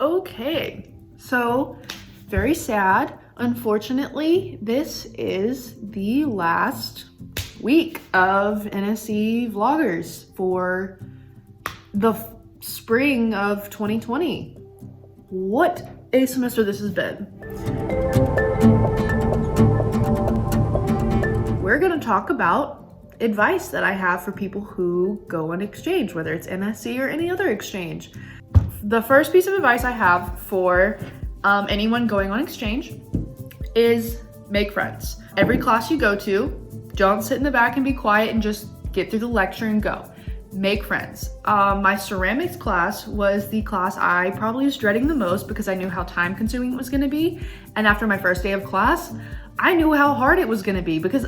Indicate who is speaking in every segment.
Speaker 1: Okay, so very sad. Unfortunately, this is the last week of NSC Vloggers for the spring of 2020. What a semester this has been. We're gonna talk about advice that I have for people who go on exchange, whether it's NSC or any other exchange. The first piece of advice I have for anyone going on exchange is make friends. Every class you go to, don't sit in the back and be quiet and just get through the lecture and go. Make friends. My ceramics class was the class I probably was dreading the most because I knew how time consuming it was gonna be. And after my first day of class, I knew how hard it was gonna be because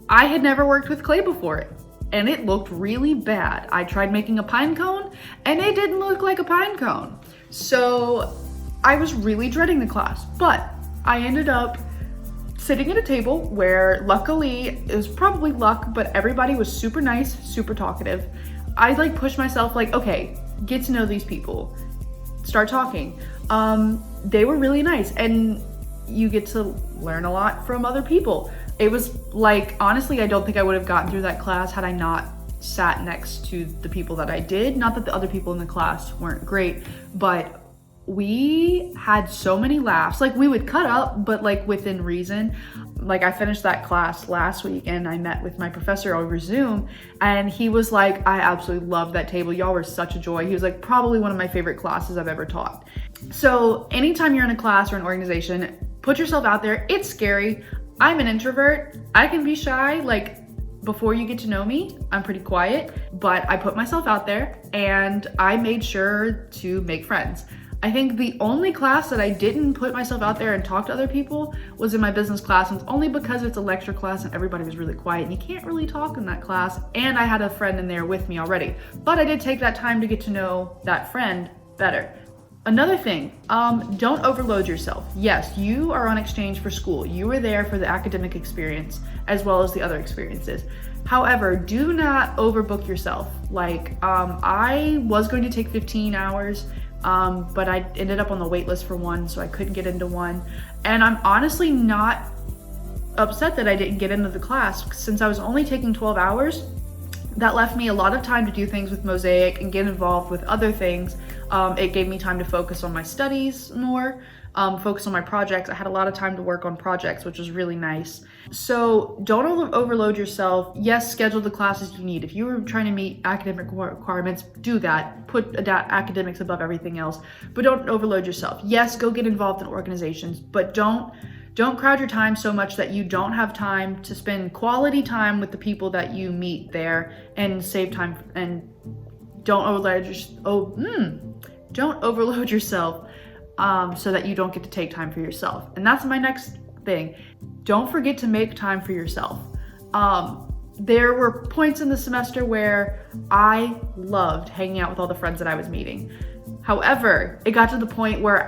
Speaker 1: I had never worked with clay before. And it looked really bad. I tried making a pine cone and it didn't look like a pine cone. So I was really dreading the class, but I ended up sitting at a table where luckily, it was probably luck, but everybody was super nice, super talkative. I pushed myself okay, get to know these people, start talking. They were really nice and you get to learn a lot from other people. It was honestly, I don't think I would have gotten through that class had I not sat next to the people that I did. Not that the other people in the class weren't great, but we had so many laughs. We would cut up, but within reason. I finished that class last week and I met with my professor over Zoom and he was like, I absolutely loved that table. Y'all were such a joy. He was probably one of my favorite classes I've ever taught. So anytime you're in a class or an organization, put yourself out there. It's scary. I'm an introvert. I can be shy. Before you get to know me, I'm pretty quiet, but I put myself out there and I made sure to make friends. I think the only class that I didn't put myself out there and talk to other people was in my business class, and it's only because it's a lecture class and everybody was really quiet and you can't really talk in that class, and I had a friend in there with me already. But I did take that time to get to know that friend better. Another thing, don't overload yourself. Yes, you are on exchange for school. You are there for the academic experience as well as the other experiences. However, do not overbook yourself. I was going to take 15 hours, but I ended up on the wait list for one, so I couldn't get into one. And I'm honestly not upset that I didn't get into the class since I was only taking 12 hours. That left me a lot of time to do things with Mosaic and get involved with other things. It gave me time to focus on my studies more, focus on my projects. I had a lot of time to work on projects, which was really nice. So don't overload yourself. Yes, schedule the classes you need. If you were trying to meet academic requirements, do that. Put academics above everything else, but don't overload yourself. Yes, go get involved in organizations, but don't crowd your time so much that you don't have time to spend quality time with the people that you meet there and save time, and don't overload yourself so that you don't get to take time for yourself. And that's my next thing. Don't forget to make time for yourself. There were points in the semester where I loved hanging out with all the friends that I was meeting. However, it got to the point where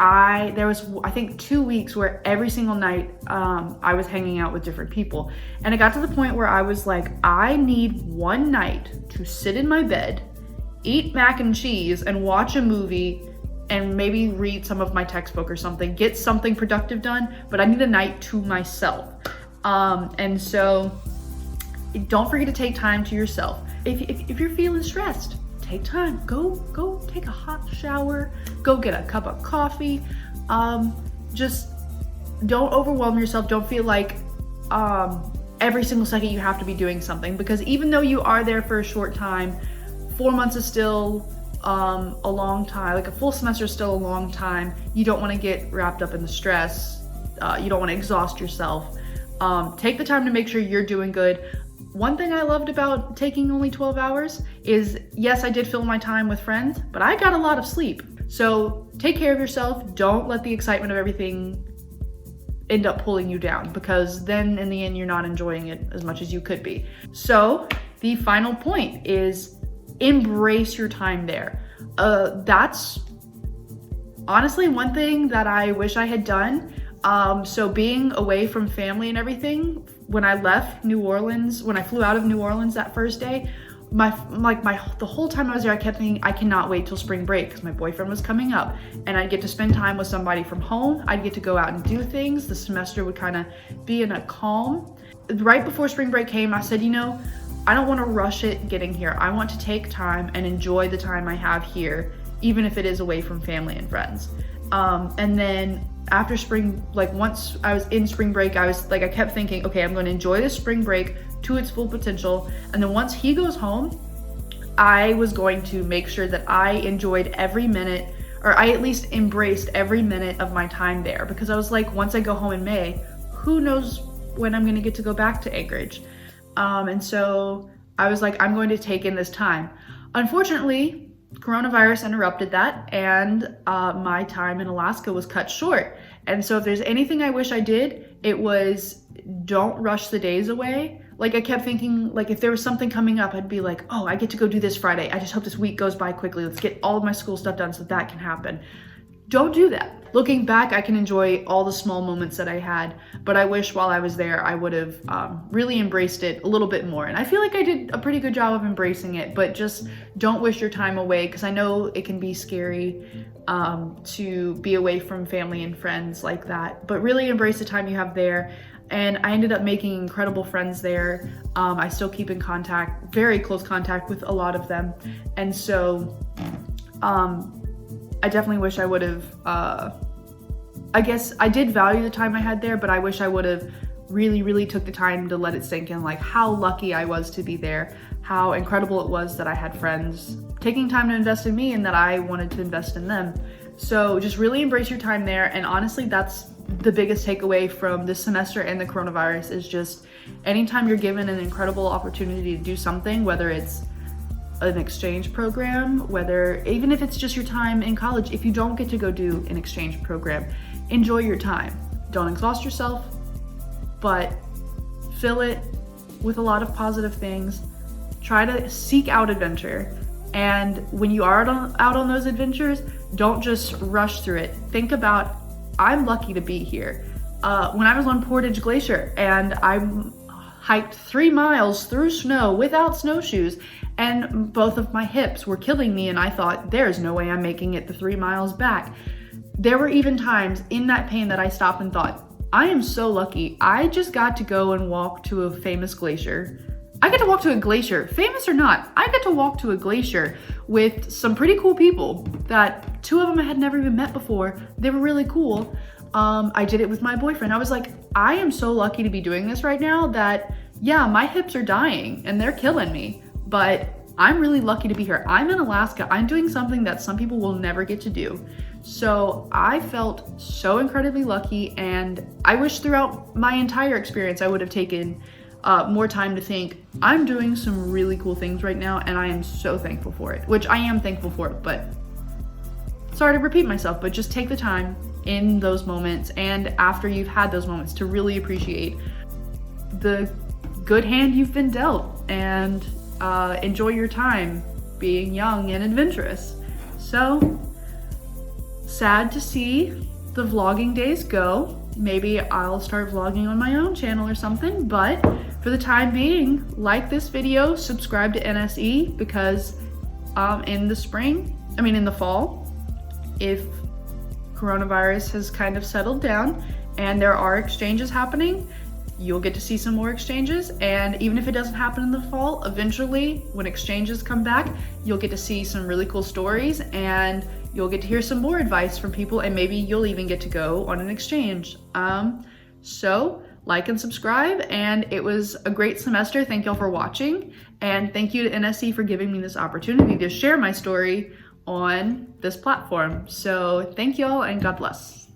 Speaker 1: there was, I think, 2 weeks where every single night I was hanging out with different people. And it got to the point where I was like, I need one night to sit in my bed, eat mac and cheese, and watch a movie and maybe read some of my textbook or something, get something productive done, but I need a night to myself. And so don't forget to take time to yourself. If you're feeling stressed, take time, go take a hot shower, go get a cup of coffee. Just don't overwhelm yourself. Don't feel like every single second you have to be doing something, because even though you are there for a short time, 4 months is still a long time. A full semester is still a long time. You don't want to get wrapped up in the stress. You don't want to exhaust yourself. Take the time to make sure you're doing good. One thing I loved about taking only 12 hours is, yes, I did fill my time with friends, but I got a lot of sleep. So take care of yourself. Don't let the excitement of everything end up pulling you down, because then in the end, you're not enjoying it as much as you could be. So the final point is embrace your time there. That's honestly one thing that I wish I had done. So being away from family and everything, when I left New Orleans, when I flew out of New Orleans that first day, the whole time I was there, I kept thinking, I cannot wait till spring break because my boyfriend was coming up and I'd get to spend time with somebody from home. I'd get to go out and do things. The semester would kind of be in a calm. Right before spring break came, I said, you know, I don't want to rush it getting here. I want to take time and enjoy the time I have here, even if it is away from family and friends. And then after spring, like once I was in spring break, I kept thinking, okay, I'm going to enjoy this spring break to its full potential. And then once he goes home, I was going to make sure that I enjoyed every minute, or I at least embraced every minute of my time there, because I was like, once I go home in May, who knows when I'm going to get to go back to Anchorage. And so I was like, I'm going to take in this time. Unfortunately, coronavirus interrupted that, and my time in Alaska was cut short. And so if there's anything I wish I did, it was don't rush the days away. Like I kept thinking, like if there was something coming up, I'd be like, oh, I get to go do this Friday. I just hope this week goes by quickly. Let's get all of my school stuff done so that can happen. Don't do that. Looking back, I can enjoy all the small moments that I had, but I wish while I was there, I would have really embraced it a little bit more. And I feel like I did a pretty good job of embracing it, but just don't wish your time away, because I know it can be scary to be away from family and friends like that, but really embrace the time you have there. And I ended up making incredible friends there. I still keep in contact, very close contact with a lot of them. And so I definitely wish I would have, I guess I did value the time I had there, but I wish I would have really took the time to let it sink in, like how lucky I was to be there, how incredible it was that I had friends taking time to invest in me and that I wanted to invest in them. So just really embrace your time there. And honestly, that's the biggest takeaway from this semester and the coronavirus, is just anytime you're given an incredible opportunity to do something, whether it's an exchange program, whether even if it's just your time in college, if you don't get to go do an exchange program, enjoy your time. Don't exhaust yourself, but fill it with a lot of positive things. Try to seek out adventure. And when you are out on those adventures, don't just rush through it. Think about, I'm lucky to be here. When I was on Portage Glacier and I hiked 3 miles through snow without snowshoes, and both of my hips were killing me, and I thought, there's no way I'm making it the 3 miles back. There were even times in that pain that I stopped and thought, I am so lucky. I just got to go and walk to a famous glacier. I get to walk to a glacier, famous or not. I get to walk to a glacier with some pretty cool people that 2 of them I had never even met before. They were really cool. I did it with my boyfriend. I was like, I am so lucky to be doing this right now that, yeah, my hips are dying and they're killing me, but I'm really lucky to be here. I'm in Alaska. I'm doing something that some people will never get to do. So I felt so incredibly lucky, and I wish throughout my entire experience I would have taken more time to think, I'm doing some really cool things right now, and I am so thankful for it, which I am thankful for it, but sorry to repeat myself, but just take the time in those moments and after you've had those moments to really appreciate the good hand you've been dealt, and enjoy your time being young and adventurous. So sad to see the vlogging days go. Maybe I'll start vlogging on my own channel or something, but for the time being, like this video, subscribe to NSE, because in the fall, if coronavirus has kind of settled down and there are exchanges happening, you'll get to see some more exchanges. And even if it doesn't happen in the fall, eventually when exchanges come back, you'll get to see some really cool stories, and you'll get to hear some more advice from people, and maybe you'll even get to go on an exchange. So like and subscribe, and it was a great semester. Thank y'all for watching, and thank you to NSE for giving me this opportunity to share my story on this platform. So thank y'all, and God bless.